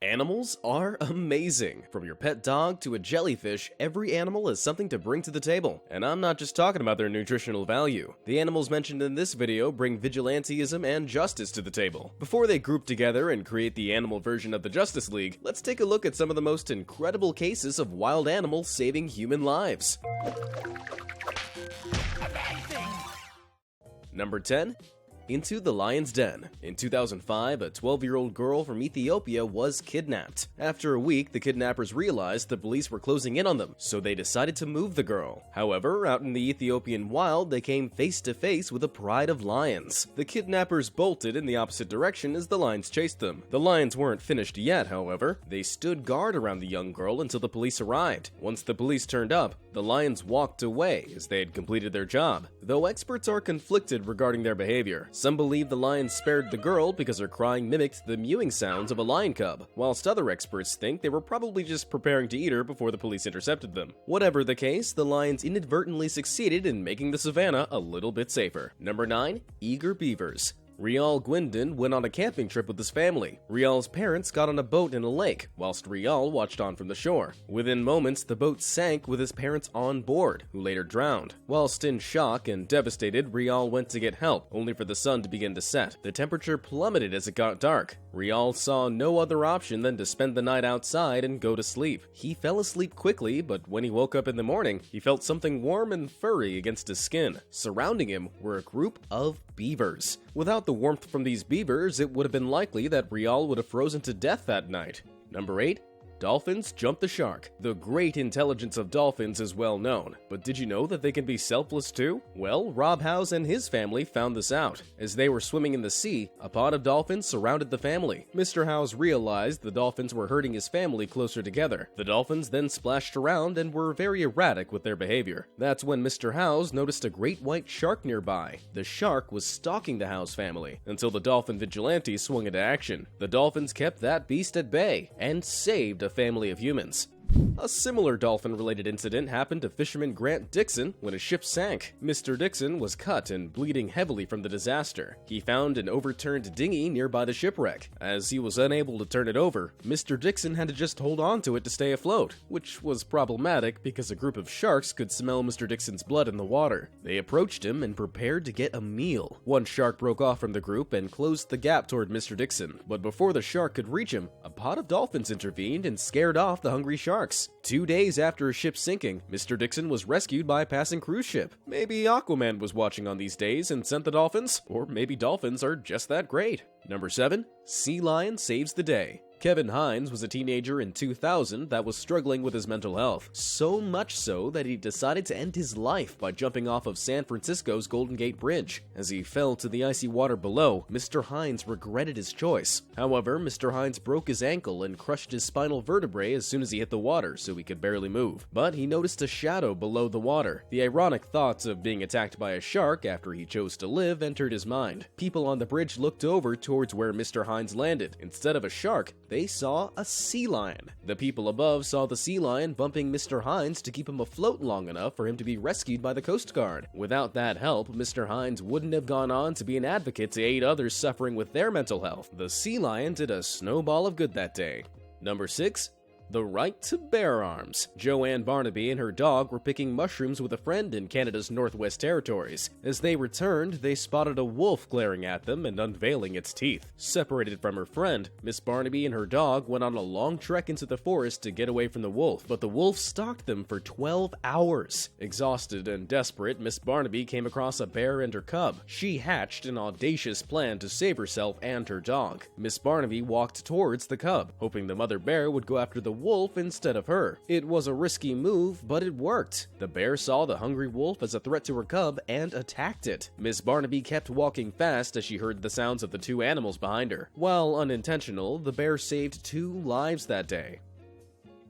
Animals are amazing. From your pet dog to a jellyfish, every animal has something to bring to the table. And I'm not just talking about their nutritional value. The animals mentioned in this video bring vigilantism and justice to the table. Before they group together and create the animal version of the Justice League, let's take a look at some of the most incredible cases of wild animals saving human lives. Number 10. Into the Lion's Den. In 2005, a 12-year-old girl from Ethiopia was kidnapped. After a week, the kidnappers realized the police were closing in on them, so they decided to move the girl. However, out in the Ethiopian wild, they came face to face with a pride of lions. The kidnappers bolted in the opposite direction as the lions chased them. The lions weren't finished yet, however. They stood guard around the young girl until the police arrived. Once the police turned up, the lions walked away as they had completed their job. Though experts are conflicted regarding their behavior. Some believe the lions spared the girl because her crying mimicked the mewing sounds of a lion cub, whilst other experts think they were probably just preparing to eat her before the police intercepted them. Whatever the case, the lions inadvertently succeeded in making the savannah a little bit safer. Number 9. Eager beavers. Rial Gwindon went on a camping trip with his family. Rial's parents got on a boat in a lake, whilst Rial watched on from the shore. Within moments, the boat sank with his parents on board, who later drowned. Whilst in shock and devastated, Rial went to get help, only for the sun to begin to set. The temperature plummeted as it got dark. Rial saw no other option than to spend the night outside and go to sleep. He fell asleep quickly, but when he woke up in the morning, he felt something warm and furry against his skin. Surrounding him were a group of beavers. Without the warmth from these beavers, it would have been likely that Rial would have frozen to death that night. Number 8. Dolphins jump the shark. The great intelligence of dolphins is well known, but did you know that they can be selfless too? Well, Rob House and his family found this out. As they were swimming in the sea, a pod of dolphins surrounded the family. Mr. House realized the dolphins were herding his family closer together. The dolphins then splashed around and were very erratic with their behavior. That's when Mr. House noticed a great white shark nearby. The shark was stalking the House family until the dolphin vigilante swung into action. The dolphins kept that beast at bay and saved a family of humans. A similar dolphin-related incident happened to fisherman Grant Dixon when a ship sank. Mr. Dixon was cut and bleeding heavily from the disaster. He found an overturned dinghy nearby the shipwreck. As he was unable to turn it over, Mr. Dixon had to just hold on to it to stay afloat, which was problematic because a group of sharks could smell Mr. Dixon's blood in the water. They approached him and prepared to get a meal. One shark broke off from the group and closed the gap toward Mr. Dixon, but before the shark could reach him, a pod of dolphins intervened and scared off the hungry sharks. 2 days after a ship sinking, Mr. Dixon was rescued by a passing cruise ship. Maybe Aquaman was watching on these days and sent the dolphins, or maybe dolphins are just that great. Number 7. Sea lion saves the day. Kevin Hines was a teenager in 2000 that was struggling with his mental health, so much so that he decided to end his life by jumping off of San Francisco's Golden Gate Bridge. As he fell to the icy water below, Mr. Hines regretted his choice. However, Mr. Hines broke his ankle and crushed his spinal vertebrae as soon as he hit the water, so he could barely move. But he noticed a shadow below the water. The ironic thoughts of being attacked by a shark after he chose to live entered his mind. People on the bridge looked over towards where Mr. Hines landed. Instead of a shark, they saw a sea lion. The people above saw the sea lion bumping Mr. Hines to keep him afloat long enough for him to be rescued by the Coast Guard. Without that help, Mr. Hines wouldn't have gone on to be an advocate to aid others suffering with their mental health. The sea lion did a snowball of good that day. Number 6. The right to bear arms. Joanne Barnaby and her dog were picking mushrooms with a friend in Canada's Northwest Territories. As they returned, they spotted a wolf glaring at them and unveiling its teeth. Separated from her friend, Miss Barnaby and her dog went on a long trek into the forest to get away from the wolf, but the wolf stalked them for 12 hours. Exhausted and desperate, Miss Barnaby came across a bear and her cub. She hatched an audacious plan to save herself and her dog. Miss Barnaby walked towards the cub, hoping the mother bear would go after the wolf instead of her. It was a risky move, but it worked. The bear saw the hungry wolf as a threat to her cub and attacked it. Miss Barnaby kept walking fast as she heard the sounds of the two animals behind her. While unintentional, the bear saved 2 lives that day.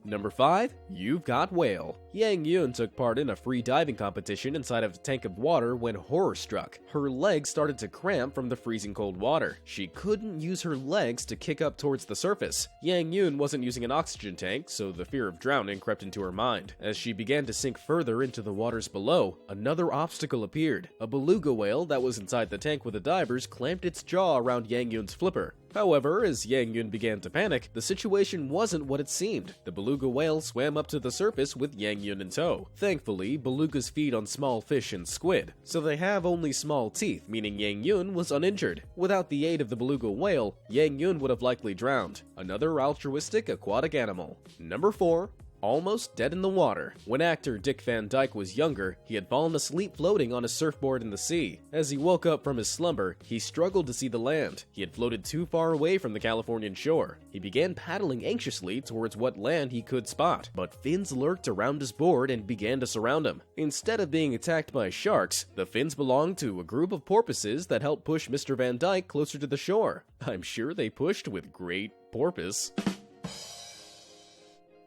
Number 5. You've Got Whale. Yang Yun took part in a free diving competition inside of a tank of water when horror struck. Her legs started to cramp from the freezing cold water. She couldn't use her legs to kick up towards the surface. Yang Yun wasn't using an oxygen tank, so the fear of drowning crept into her mind. As she began to sink further into the waters below, another obstacle appeared. A beluga whale that was inside the tank with the divers clamped its jaw around Yang Yun's flipper. However, as Yang Yun began to panic, the situation wasn't what it seemed. The beluga whale swam up to the surface with Yang Yun in tow. Thankfully, belugas feed on small fish and squid, so they have only small teeth, meaning Yang Yun was uninjured. Without the aid of the beluga whale, Yang Yun would have likely drowned. Another altruistic aquatic animal. Number 4. Almost dead in the water. When actor Dick Van Dyke was younger, he had fallen asleep floating on a surfboard in the sea. As he woke up from his slumber, he struggled to see the land. He had floated too far away from the Californian shore. He began paddling anxiously towards what land he could spot, but fins lurked around his board and began to surround him. Instead of being attacked by sharks, the fins belonged to a group of porpoises that helped push Mr. Van Dyke closer to the shore. I'm sure they pushed with great porpoise.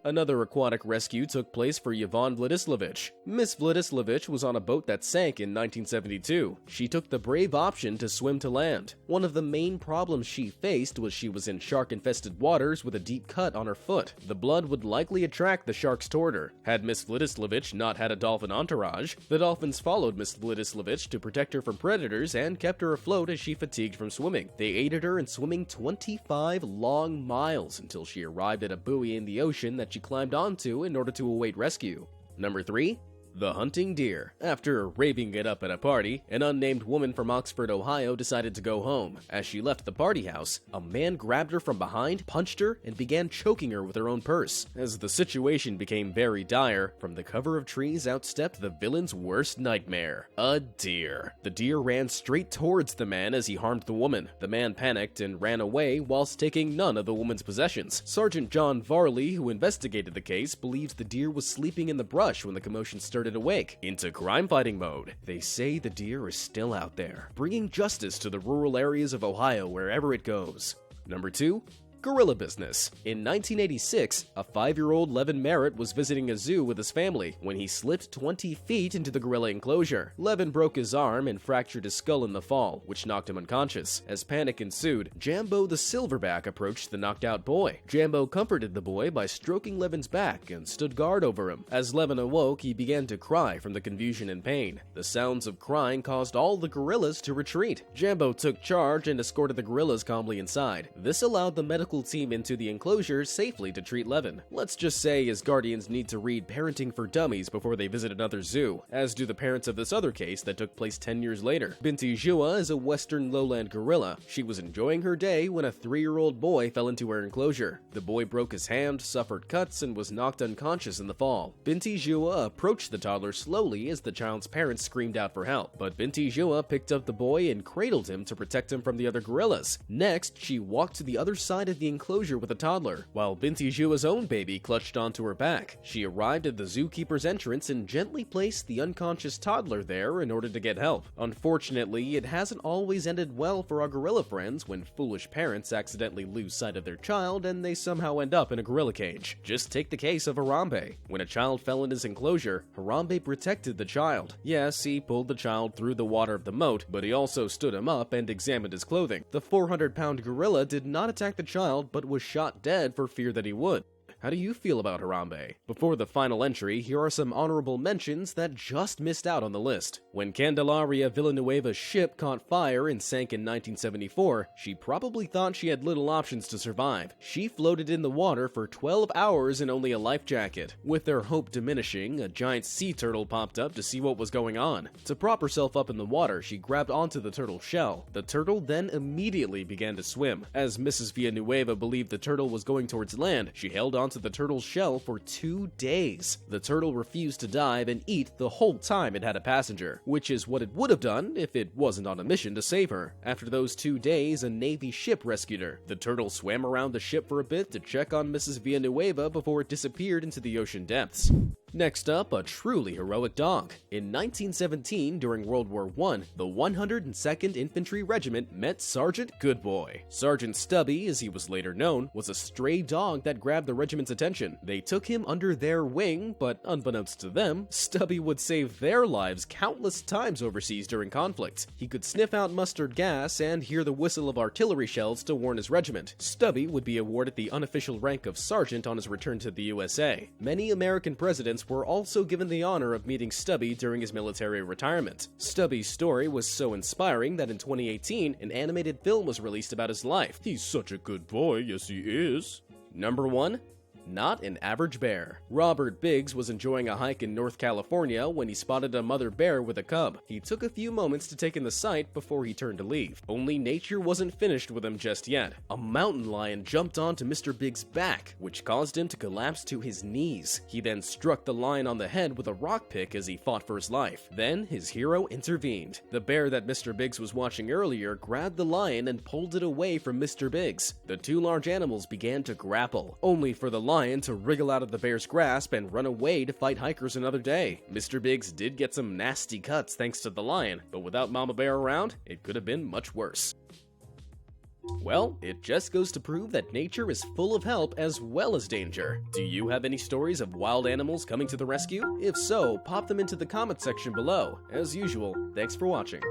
Another aquatic rescue took place for Yvonne Vladislavich. Miss Vladislavich was on a boat that sank in 1972. She took the brave option to swim to land. One of the main problems she faced was she was in shark-infested waters with a deep cut on her foot. The blood would likely attract the sharks toward her. Had Miss Vladislavich not had a dolphin entourage, the dolphins followed Miss Vladislavich to protect her from predators and kept her afloat as she fatigued from swimming. They aided her in swimming 25 long miles until she arrived at a buoy in the ocean that she climbed onto in order to await rescue. Number 3. The hunting deer. After raving it up at a party, an unnamed woman from Oxford, Ohio decided to go home. As she left the party house, a man grabbed her from behind, punched her, and began choking her with her own purse. As the situation became very dire, from the cover of trees outstepped the villain's worst nightmare, a deer. The deer ran straight towards the man as he harmed the woman. The man panicked and ran away whilst taking none of the woman's possessions. Sergeant John Varley, who investigated the case, believes the deer was sleeping in the brush when the commotion started awake. Into crime-fighting mode. They say the deer is still out there, bringing justice to the rural areas of Ohio wherever it goes. Number 2. Guerrilla Business. In 1986, a 5-year-old Levin Merritt was visiting a zoo with his family when he slipped 20 feet into the gorilla enclosure. Levin broke his arm and fractured his skull in the fall, which knocked him unconscious. As panic ensued, Jambo the silverback approached the knocked-out boy. Jambo comforted the boy by stroking Levin's back and stood guard over him. As Levin awoke, he began to cry from the confusion and pain. The sounds of crying caused all the gorillas to retreat. Jambo took charge and escorted the gorillas calmly inside. This allowed the medical team into the enclosure safely to treat Levin. Let's just say his guardians need to read Parenting for Dummies before they visit another zoo, as do the parents of this other case that took place 10 years later. Binti Jua is a western lowland gorilla. She was enjoying her day when a 3-year-old boy fell into her enclosure. The boy broke his hand, suffered cuts, and was knocked unconscious in the fall. Binti Jua approached the toddler slowly as the child's parents screamed out for help, but Binti Jua picked up the boy and cradled him to protect him from the other gorillas. Next, she walked to the other side of the enclosure with a toddler, while Binti Jua's own baby clutched onto her back. She arrived at the zookeeper's entrance and gently placed the unconscious toddler there in order to get help. Unfortunately, it hasn't always ended well for our gorilla friends when foolish parents accidentally lose sight of their child and they somehow end up in a gorilla cage. Just take the case of Harambe. When a child fell in his enclosure, Harambe protected the child. Yes, he pulled the child through the water of the moat, but he also stood him up and examined his clothing. The 400-pound gorilla did not attack the child, but was shot dead for fear that he would. How do you feel about Harambe? Before the final entry, here are some honorable mentions that just missed out on the list. When Candelaria Villanueva's ship caught fire and sank in 1974, she probably thought she had little options to survive. She floated in the water for 12 hours in only a life jacket. With their hope diminishing, a giant sea turtle popped up to see what was going on. To prop herself up in the water, she grabbed onto the turtle's shell. The turtle then immediately began to swim. As Mrs. Villanueva believed the turtle was going towards land, she held onto the turtle's shell for 2 days. The turtle refused to dive and eat the whole time it had a passenger, which is what it would have done if it wasn't on a mission to save her. After those 2 days, a Navy ship rescued her. The turtle swam around the ship for a bit to check on Mrs. Villanueva before it disappeared into the ocean depths. Next up, a truly heroic dog. In 1917, during World War I, the 102nd Infantry Regiment met Sgt Goodboy. Sgt Stubby, as he was later known, was a stray dog that grabbed the regiment's attention. They took him under their wing, but unbeknownst to them, Stubby would save their lives countless times overseas during conflict. He could sniff out mustard gas and hear the whistle of artillery shells to warn his regiment. Stubby would be awarded the unofficial rank of sergeant on his return to the USA. Many American presidents parents were also given the honor of meeting Stubby during his military retirement. Stubby's story was so inspiring that in 2018, an animated film was released about his life. He's such a good boy, yes he is. Number 1. Not an average bear. Robert Biggs was enjoying a hike in North California when he spotted a mother bear with a cub. He took a few moments to take in the sight before he turned to leave. Only nature wasn't finished with him just yet. A mountain lion jumped onto Mr. Biggs' back, which caused him to collapse to his knees. He then struck the lion on the head with a rock pick as he fought for his life. Then his hero intervened. The bear that Mr. Biggs was watching earlier grabbed the lion and pulled it away from Mr. Biggs. The two large animals began to grapple, only for the lion to wriggle out of the bear's grasp and run away to fight hikers another day. Mr. Biggs did get some nasty cuts thanks to the lion, but without Mama Bear around, it could have been much worse. Well, it just goes to prove that nature is full of help as well as danger. Do you have any stories of wild animals coming to the rescue? If so, pop them into the comment section below. As usual, thanks for watching.